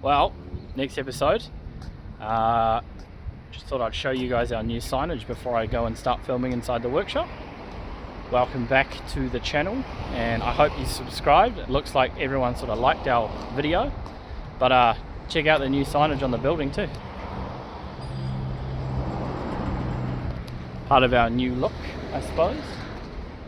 Well, next episode, just thought I'd show you guys our new signage before I go and start filming inside the workshop. Welcome back to the channel, and I hope you subscribed. It looks like everyone sort of liked our video, but check out the new signage on the building too. Part of our new look, I suppose.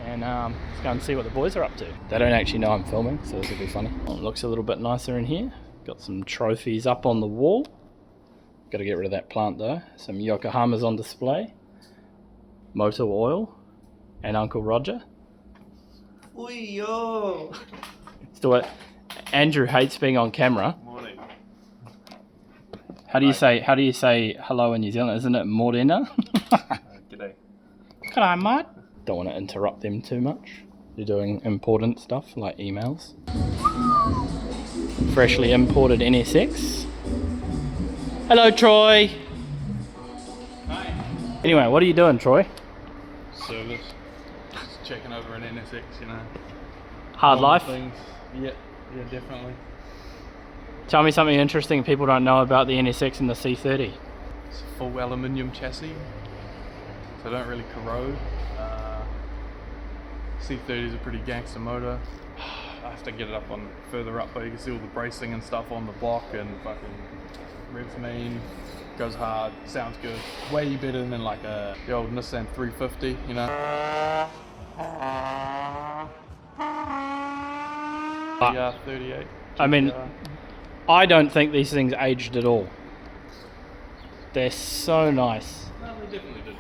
And let's go and see what the boys are up to. They don't actually know I'm filming, so this will be funny. Well, it looks a little bit nicer in here. Got some trophies up on the wall. Got to get rid of that plant though. Some Yokohamas on display. Motor oil. And Uncle Roger. Oi yo! Still, Andrew hates being on camera. Morning. How do you say hello in New Zealand? Isn't it Morena? G'day. G'day, mate. Don't want to interrupt them too much. They're doing important stuff like emails. Freshly imported NSX. Hello, Troy. Hi. Anyway, what are you doing, Troy? Service. Just checking over an NSX, you know. Hard life. Things. Yeah, definitely. Tell me something interesting people don't know about the NSX and the C30. It's a full aluminium chassis, so they don't really corrode. C30 is a pretty gangster motor. I have to get it up on further up, but you can see all the bracing and stuff on the block, and fucking revs mean, goes hard, sounds good. Way better than like the old Nissan 350, you know. Yeah, 38. I mean, I don't think these things aged at all. They're so nice. No, they definitely did.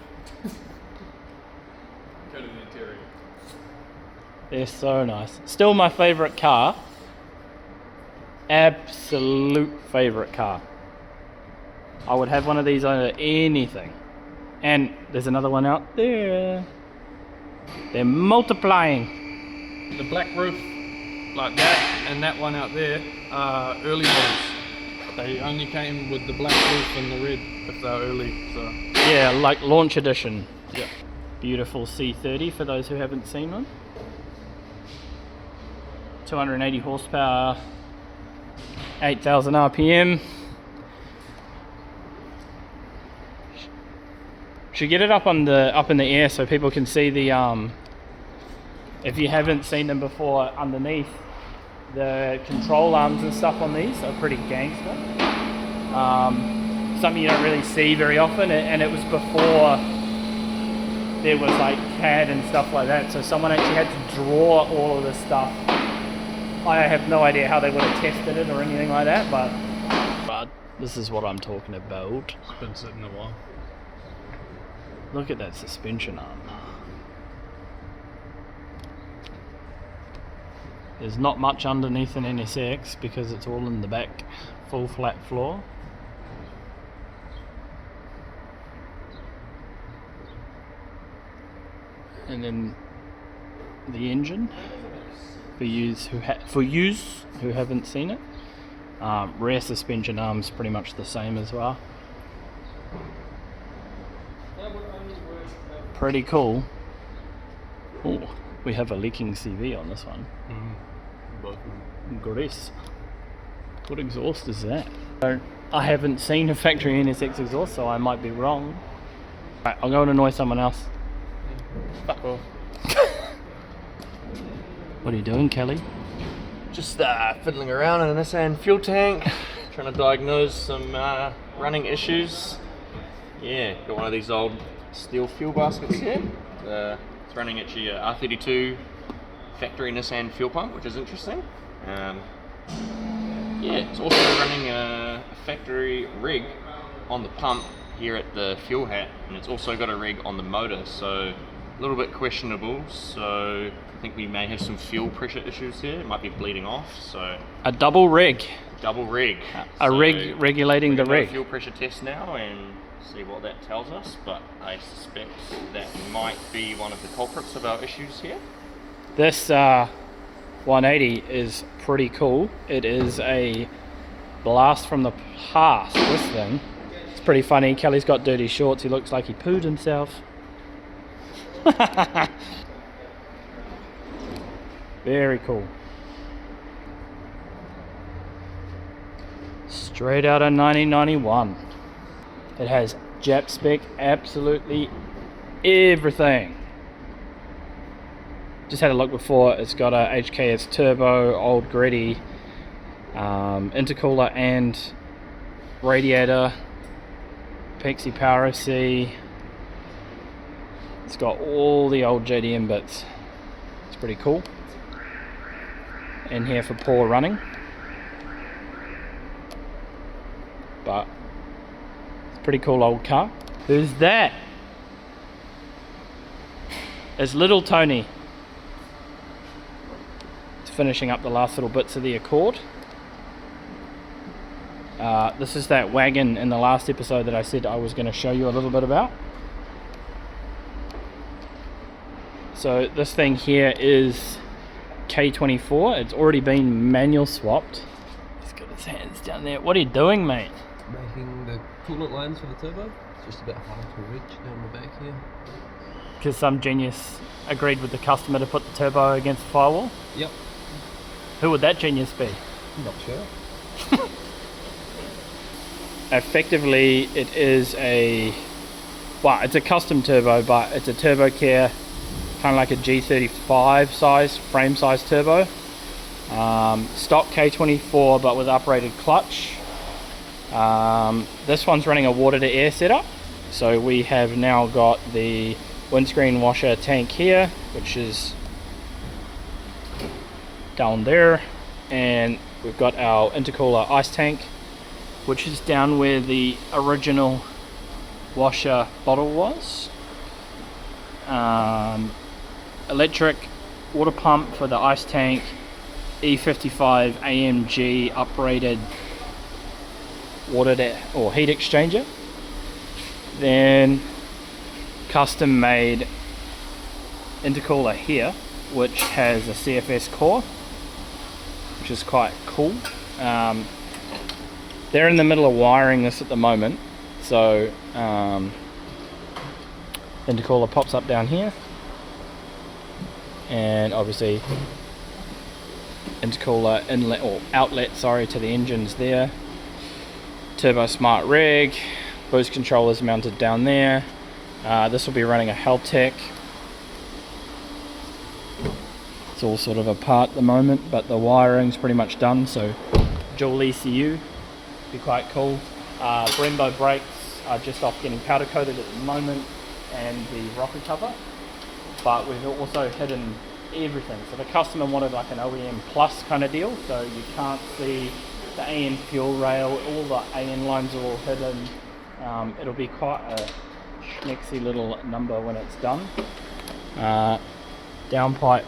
Coated the interior. They're so nice. Still my favorite car. Absolute favorite car. I would have one of these over anything. And there's another one out there. They're multiplying. The black roof, like that, and that one out there, are early models. They only came with the black roof and the red if they're early, so. Yeah, like launch edition. Yeah. Beautiful C30 for those who haven't seen one. 280 horsepower, 8,000 RPM. Should get it up in the air so people can see the if you haven't seen them before, underneath the control arms and stuff on these are pretty gangster. Something you don't really see very often, and it was before there was like CAD and stuff like that, so someone actually had to draw all of this stuff. I have no idea how they would have tested it or anything like that, but this is what I'm talking about. It's been sitting a while. Look at that suspension arm. There's not much underneath an NSX because it's all in the back, full flat floor. And then the engine for yous who haven't seen it. Rear suspension arms pretty much the same as well. Pretty cool. Oh, we have a leaking CV on this one. Grease. What exhaust is that? I haven't seen a factory NSX exhaust, so I might be wrong. Right, I'll go and annoy someone else. Fuck off. What are you doing, Kelly? Just fiddling around in a Nissan fuel tank, trying to diagnose some running issues. Yeah, got one of these old steel fuel baskets here. It's running actually a R32 factory Nissan fuel pump, which is interesting. Yeah, it's also running a factory rig on the pump here at the fuel hat, and it's also got a rig on the motor, so a little bit questionable. So I think we may have some fuel pressure issues here. It might be bleeding off. So A double rig. double rig. A rig regulating the rig. Fuel pressure test now and see what that tells us, but I suspect that might be one of the culprits of our issues here. This 180 is pretty cool. It is a blast from the past, this thing. It's pretty funny. Kelly's got dirty shorts. He looks like he pooed himself. Very cool. Straight out of 1991. It has Jap spec, absolutely everything. Just had a look before. It's got a HKS turbo, old gritty, intercooler and radiator, Pexi Power C. It's got all the old JDM bits. It's pretty cool. In here for poor running, but it's a pretty cool old car. Who's that? It's little Tony. It's finishing up the last little bits of the Accord. This is that wagon in the last episode that I said I was going to show you a little bit about. So this thing here is K24. It's already been manual swapped. He's got his hands down there. What are you doing, mate? Making the coolant lines for the turbo. It's just about half a ridge down the back here. Because some genius agreed with the customer to put the turbo against the firewall. Yep. Who would that genius be? Not sure. Effectively, it is well, it's a custom turbo, but it's a turbo care, kind of like a G35 size, frame size turbo. Stock K24, but with uprated clutch. This one's running a water to air setup. So we have now got the windscreen washer tank here, which is down there. And we've got our intercooler ice tank, which is down where the original washer bottle was. Electric water pump for the ice tank, E55 AMG uprated water or heat exchanger. Then custom made intercooler here, which has a CFS core, which is quite cool. They're in the middle of wiring this at the moment, so intercooler pops up down here, and obviously intercooler inlet or outlet, sorry, to the engines there. Turbo Smart rig, boost controllers mounted down there. This will be running a Haltech. It's all sort of apart at the moment, but the wiring's pretty much done, so dual ECU. Be quite cool. Brembo brakes are just off getting powder coated at the moment, and the rocker cover, but we've also hidden everything. So the customer wanted like an OEM plus kind of deal, so you can't see the AN fuel rail, all the AN lines are all hidden. It'll be quite a schmexy little number when it's done. Downpipe,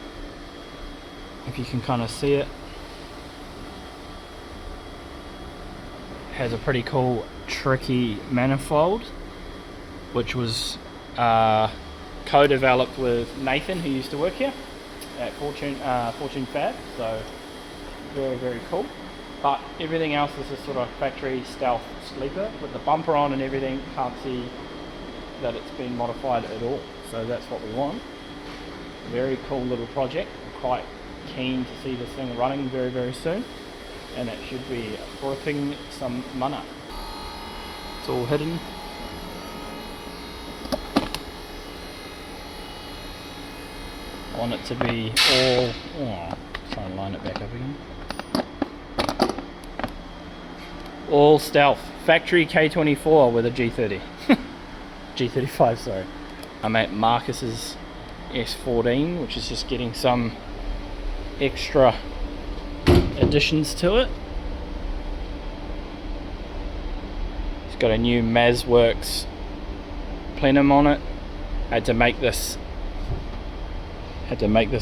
if you can kind of see it, has a pretty cool tricky manifold, which was co-developed with Nathan, who used to work here at Fortune Fab, so very, very cool. But everything else is a sort of factory stealth sleeper with the bumper on and everything. Can't see that it's been modified at all, so that's what we want. Very cool little project. I'm quite keen to see this thing running very, very soon, and it should be ripping some mana. It's all hidden. I want it to be all, try and line it back up again. All stealth. Factory K24 with a G30. G35, sorry. I'm at Marcus's S14, which is just getting some extra additions to it. It's got a new Mazworks plenum on it. Had to make this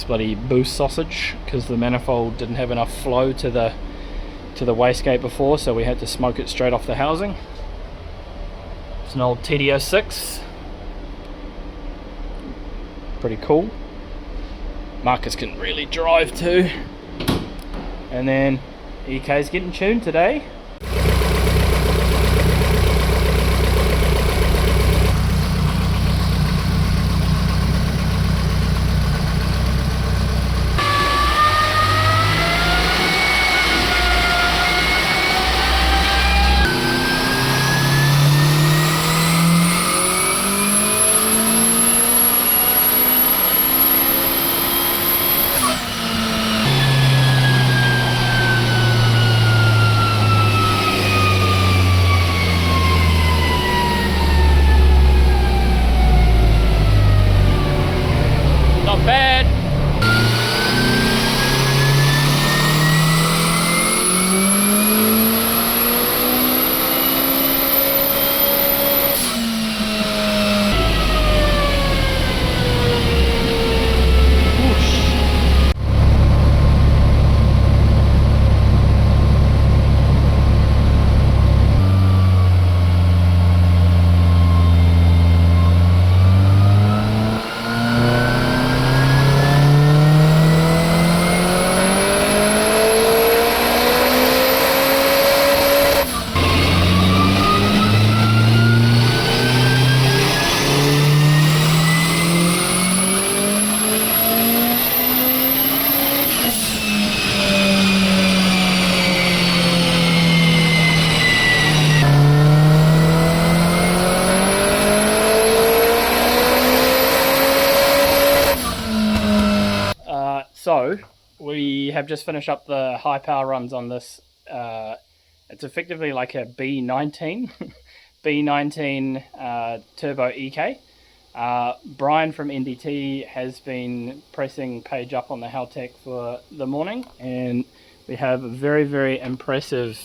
bloody boost sausage because the manifold didn't have enough flow to the wastegate before, so we had to smoke it straight off the housing. It's an old TD06. Pretty cool. Marcus can really drive too. And then EK's getting tuned today. So we have just finished up the high power runs on this. It's effectively like a B19 B19 Turbo EK. Brian from NDT has been pressing Paige up on the Haltech for the morning, and we have a very, very impressive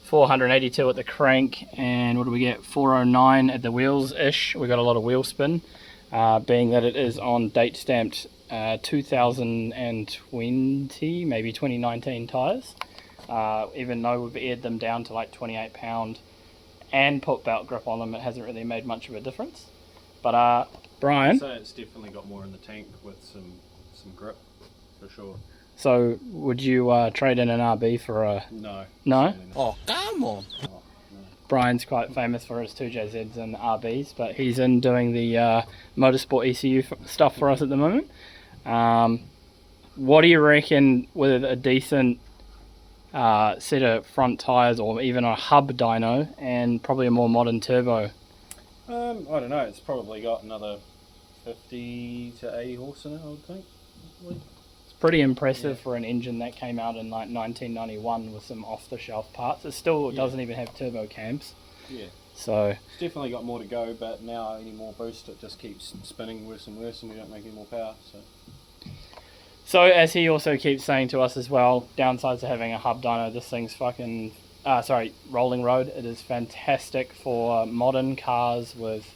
482 at the crank, and what do we get? 409 at the wheels ish. We got a lot of wheel spin, being that it is on date stamped 2020, maybe 2019 tires. Even though we've aired them down to like 28 pound and put belt grip on them, it hasn't really made much of a difference. But Brian, So it's definitely got more in the tank with some grip, for sure. so would you trade in an RB for a... No. No? certainly not. Come on. Oh, no. Brian's quite famous for his 2JZs and RBs, but he's in doing the motorsport ECU stuff for us at the moment. What do you reckon with a decent set of front tyres, or even a hub dyno and probably a more modern turbo? I don't know. It's probably got another 50 to 80 horse in it, I would think. Probably. It's pretty impressive for an engine that came out in like 1991 with some off-the-shelf parts. It still doesn't even have turbo cams. Yeah. So It's definitely got more to go, but now any more boost, it just keeps spinning worse and worse, and we don't make any more power. So as he also keeps saying to us as well, downsides of having a hub dyno, this thing's fucking, rolling road. It is fantastic for modern cars with,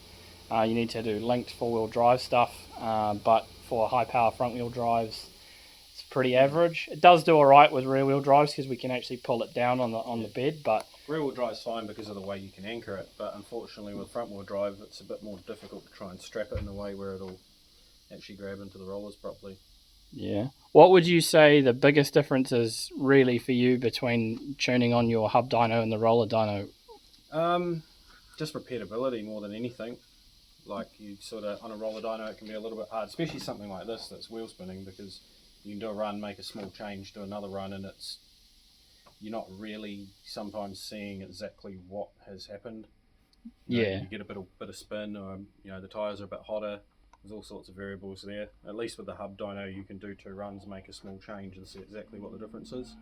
you need to do linked four-wheel drive stuff, but for high power front wheel drives, it's pretty average. It does do alright with rear wheel drives because we can actually pull it down on the bed, but Rear wheel drive's fine because of the way you can anchor it, but unfortunately with front wheel drive, it's a bit more difficult to try and strap it in a way where it'll actually grab into the rollers properly. yeah. What would you say the biggest difference is really for you between tuning on your hub dyno and the roller dyno? Just repeatability more than anything. Like you sort of, on a roller dyno it can be a little bit hard, especially something like this that's wheel spinning, because you can do a run, make a small change, do another run, and you're not really sometimes seeing exactly what has happened. You know, you get a bit of spin, or the tires are a bit hotter. There's all sorts of variables there. At least with the hub dyno, you can do 2 runs, make a small change, and see exactly what the difference is.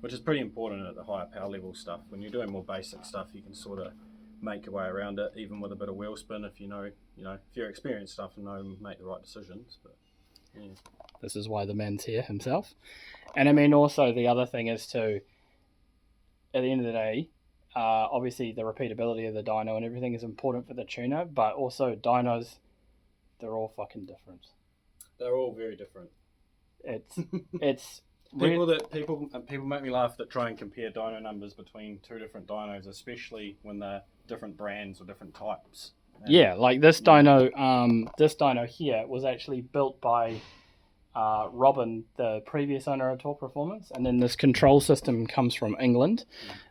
Which is pretty important at the higher power level stuff. When you're doing more basic stuff, you can sort of make your way around it, even with a bit of wheel spin, if if you're experienced stuff and know make the right decisions. But yeah. This is why the man's here himself. And I mean, also the other thing is too, at the end of the day, obviously the repeatability of the dyno and everything is important for the tuner, but also dynos, they're all fucking different. They're all very different. It's People make me laugh that try and compare dyno numbers between 2 different dynos, especially when they're different brands or different types. And yeah, like this dyno here was actually built by Robin, the previous owner of Torque Performance, and then this control system comes from England.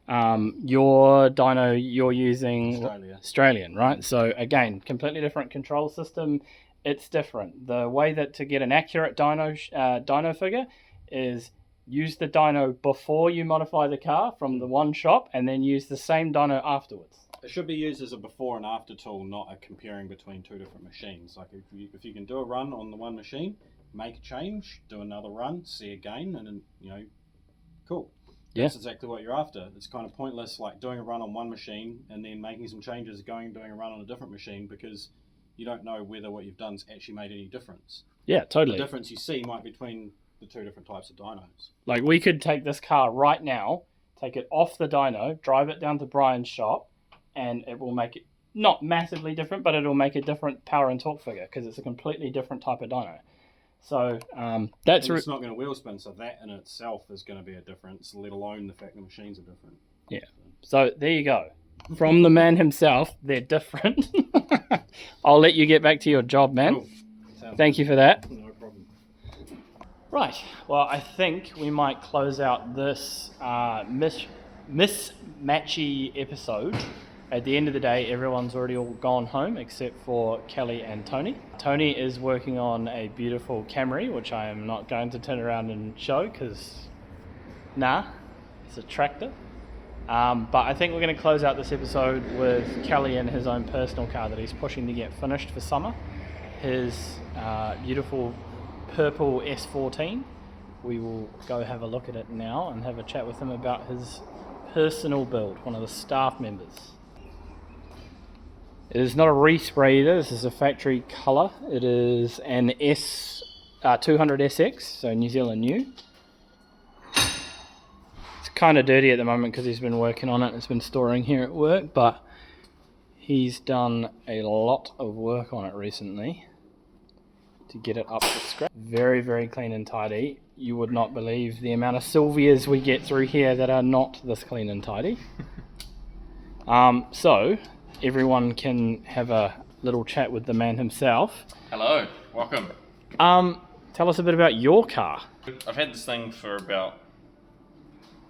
Your dyno you're using Australian, right? So again, completely different control system. It's different. The way that to get an accurate dyno figure is use the dyno before you modify the car from the one shop, and then use the same dyno afterwards. It should be used as a before and after tool, not a comparing between 2 different machines. Like if you can do a run on the one machine, make a change, do another run, see again, and then cool. That's exactly what you're after. It's kind of pointless like doing a run on one machine and then making some changes, doing a run on a different machine, because you don't know whether what you've done's actually made any difference. Yeah, totally. The difference you see might be between the 2 different types of dynos. Like we could take this car right now, take it off the dyno, drive it down to Brian's shop, and it will make it not massively different, but it'll make a different power and torque figure because it's a completely different type of dyno. So that's... it's not going to wheel spin, so that in itself is going to be a difference, let alone the fact the machines are different. Yeah. So there you go. From the man himself, they're different. I'll let you get back to your job, man. Cool. Thank you for that. No problem. Right. Well, I think we might close out this mismatchy episode. At the end of the day, everyone's already all gone home except for Kelly and Tony. Tony is working on a beautiful Camry, which I am not going to turn around and show because, it's a tractor. But I think we're going to close out this episode with Kelly and his own personal car that he's pushing to get finished for summer. His beautiful purple S14. We will go have a look at it now and have a chat with him about his personal build, one of the staff members. It is not a respray either, this is a factory colour. It is an 200SX, so New Zealand new. It's kind of dirty at the moment because he's been working on it and it's been storing here at work, but he's done a lot of work on it recently to get it up to scratch. Very, very clean and tidy. You would not believe the amount of Sylvias we get through here that are not this clean and tidy. So everyone can have a little chat with the man himself. Hello, welcome. Tell us a bit about your car. I've had this thing for about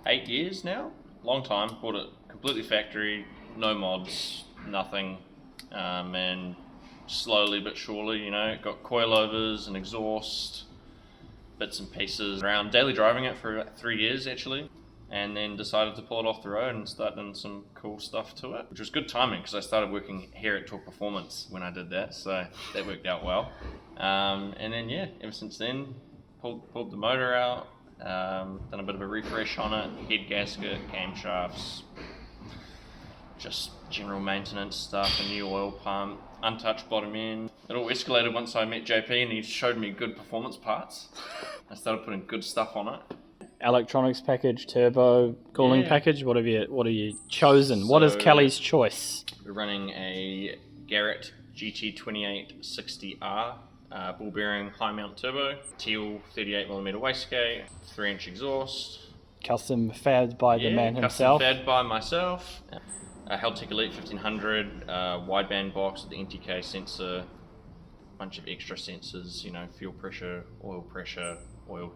8 years now. Long time. Bought it completely factory, no mods, nothing. And slowly but surely, you know, it got coilovers and exhaust, bits and pieces around. Daily driving it for about 3 years actually. And then decided to pull it off the road and start doing some cool stuff to it, which was good timing because I started working here at Torque Performance when I did that, so that worked out well. And then yeah, ever since then, pulled the motor out, done a bit of a refresh on it, head gasket, camshafts, just general maintenance stuff, a new oil pump, untouched bottom end. It all escalated once I met JP and he showed me good performance parts. I started putting good stuff on it. Electronics package, turbo, cooling package. What have you chosen? What is So- Kelly's choice? We're running a Garrett GT2860R ball bearing high mount turbo, teal 38mm wastegate, 3-inch exhaust. Custom fabbed by the man himself. Custom fed by myself. A Haltech Elite 1500 wideband box with the NTK sensor, bunch of extra sensors, you know, fuel pressure, oil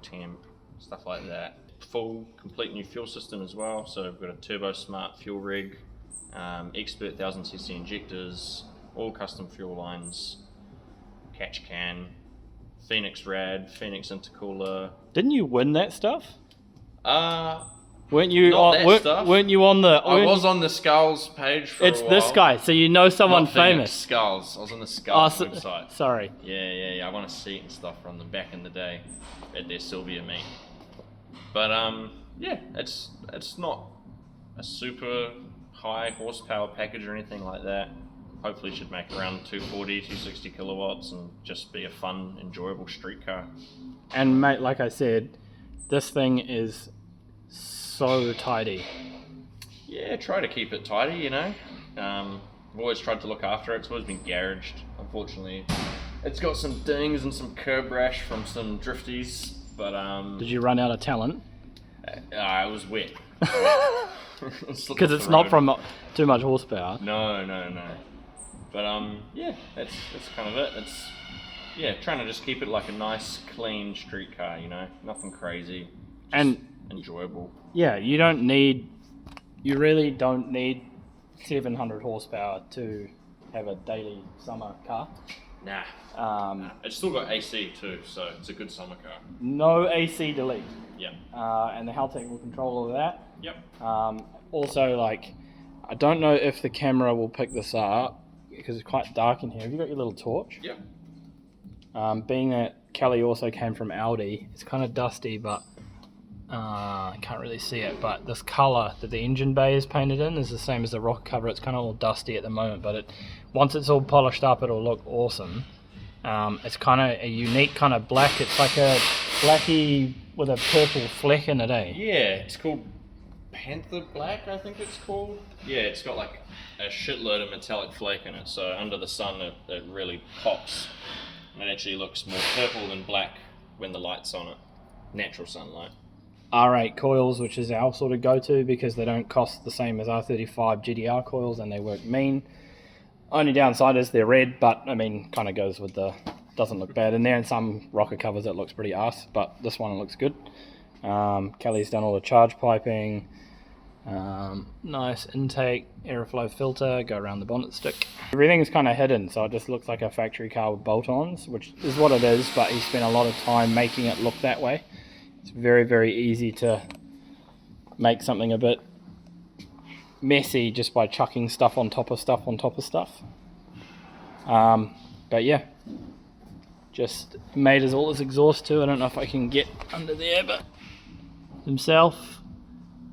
temp, stuff like that. Full, complete new fuel system as well. So we've got a Turbo Smart fuel rig, Expert 1000cc injectors, all custom fuel lines, catch can, Phoenix rad, Phoenix intercooler. Didn't you win that stuff? Weren't you Not that stuff. Weren't you on the? I was on the Skulls page for It's a while. this guy, so you know someone Not Phoenix, famous. Skulls. I was on the Oh, Skulls website. sorry. Yeah. I want to see it and stuff from them back in the day at their Sylvia meet. But yeah, it's not a super high horsepower package or anything like that. Hopefully, it should make around 240, 260 kilowatts and just be a fun, enjoyable street car. And mate, like I said, this thing is so tidy. Yeah, try to keep it tidy, you know. I've always tried to look after it. It's always been garaged. Unfortunately, it's got some dings and some curb rash from some drifties. But Did you run out of talent? it was wet. Because it's not from too much horsepower. No. But yeah, that's kind of it. It's trying to just keep it like a nice, clean street car. You know, nothing crazy. Just And enjoyable. yeah, you really don't need 700 horsepower to have a daily summer car. Nah. It's still got AC too, so it's a good summer car. No AC delete. Yep. And the Haltech will control all of that. Yep. Also, like, I don't know if the camera will pick this up because it's quite dark in here. Have you got your little torch? Yep. Being that Kelly also came from Audi, it's kind of dusty, but I can't really see it. But this colour that the engine bay is painted in is the same as the rocker cover. It's kind of all dusty at the moment, but once it's all polished up, it'll look awesome. It's kind of a unique kind of black. It's like a blackie with a purple fleck in it, eh? Yeah, it's called Panther Black, I think it's called. Yeah, it's got like a shitload of metallic flake in it, so under the sun it really pops. And it actually looks more purple than black when the light's on it. Natural sunlight. R8 coils, which is our sort of go-to because they don't cost the same as R35 GDR coils and they work mean. Only downside is they're red, but I mean, kind of goes with doesn't look bad in there. And some rocker covers it looks pretty arse, but this one looks good. Kelly's done all the charge piping. Nice intake, airflow filter, go around the bonnet stick. Everything's kind of hidden, so it just looks like a factory car with bolt-ons, which is what it is, but he spent a lot of time making it look that way. It's very, very easy to make something a bit messy just by chucking stuff on top of stuff on top of stuff. But yeah, just made us all this exhaust too. I don't know if I can get under there, but himself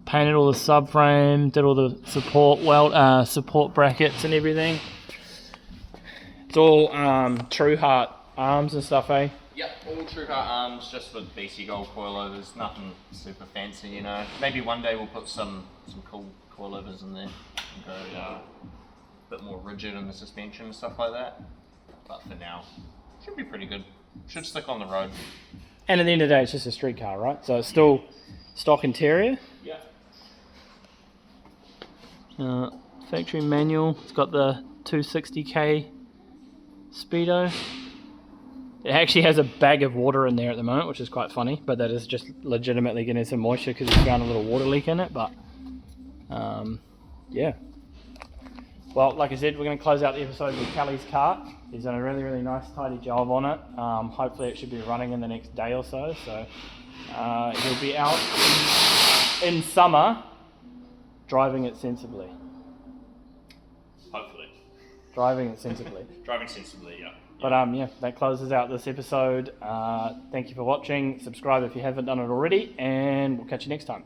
painted all the subframe, did all the support brackets and everything. It's all True Heart arms and stuff, eh? Yep, all True Heart arms, just with BC Gold coilovers, nothing super fancy, you know. Maybe one day we'll put some cool coilovers in there and go a bit more rigid in the suspension and stuff like that. But for now, should be pretty good. Should stick on the road. And at the end of the day, it's just a street car, right? So it's still stock interior. Yeah. Factory manual. It's got the 260k speedo. It actually has a bag of water in there at the moment, which is quite funny, but that is just legitimately getting some moisture because it's found a little water leak in it. But yeah. Well, like I said, we're going to close out the episode with Kelly's kart. He's done a really, really nice, tidy job on it. Hopefully it should be running in the next day or so. So he'll be out in summer driving it sensibly. Hopefully. Driving it sensibly. Driving sensibly, yeah. But yeah, that closes out this episode. Thank you for watching. Subscribe if you haven't done it already, and we'll catch you next time.